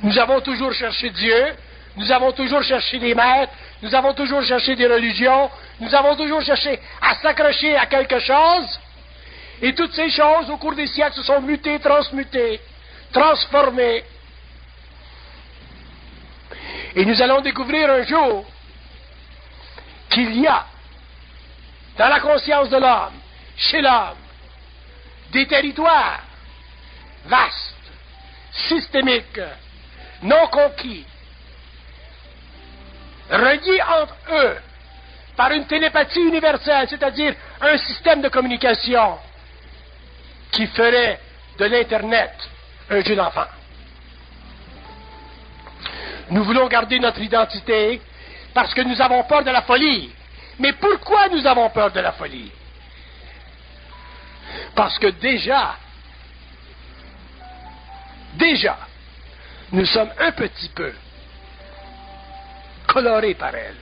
Nous avons toujours cherché Dieu, nous avons toujours cherché des maîtres, nous avons toujours cherché des religions, nous avons toujours cherché à s'accrocher à quelque chose, et toutes ces choses, au cours des siècles, se sont mutées, transmutées, transformées. Et nous allons découvrir un jour qu'il y a, dans la conscience de l'homme, chez l'homme, des territoires vastes, systémiques, non conquis, reliés entre eux par une télépathie universelle, c'est-à-dire un système de communication qui ferait de l'Internet un jeu d'enfant. Nous voulons garder notre identité parce que nous avons peur de la folie. Mais pourquoi nous avons peur de la folie? Parce que déjà, nous sommes un petit peu colorés par elle.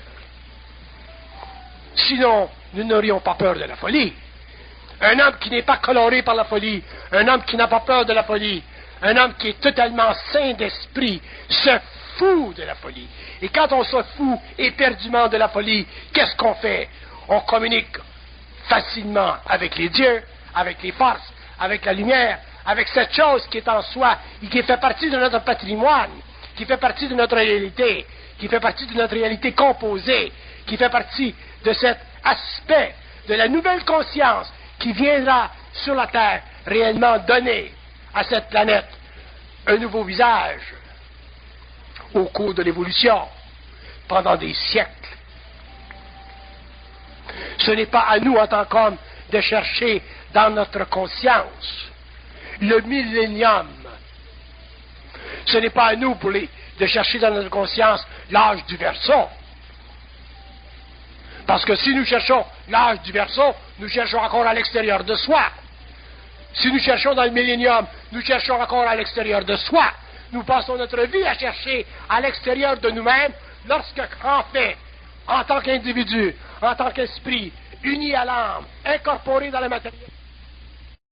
Sinon, nous n'aurions pas peur de la folie. Un homme qui n'est pas coloré par la folie, un homme qui n'a pas peur de la folie, un homme qui est totalement sain d'esprit, se fout de la folie. Et quand on se fout éperdument de la folie, qu'est-ce qu'on fait? On communique facilement avec les dieux, avec les forces, avec la lumière, avec cette chose qui est en soi et qui fait partie de notre patrimoine, qui fait partie de notre réalité, qui fait partie de notre réalité composée, qui fait partie de cet aspect de la nouvelle conscience qui viendra sur la Terre réellement donner à cette planète un nouveau visage au cours de l'évolution pendant des siècles. Ce n'est pas à nous en tant qu'hommes de chercher dans notre conscience le millénium. Ce n'est pas à nous de chercher dans notre conscience l'âge du Verseau. Parce que si nous cherchons l'âge du Verseau, nous cherchons encore à l'extérieur de soi. Si nous cherchons dans le millénium, nous cherchons encore à l'extérieur de soi. Nous passons notre vie à chercher à l'extérieur de nous-mêmes, lorsque, en fait, en tant qu'individu, en tant qu'esprit, uni à l'âme, incorporé dans la matière,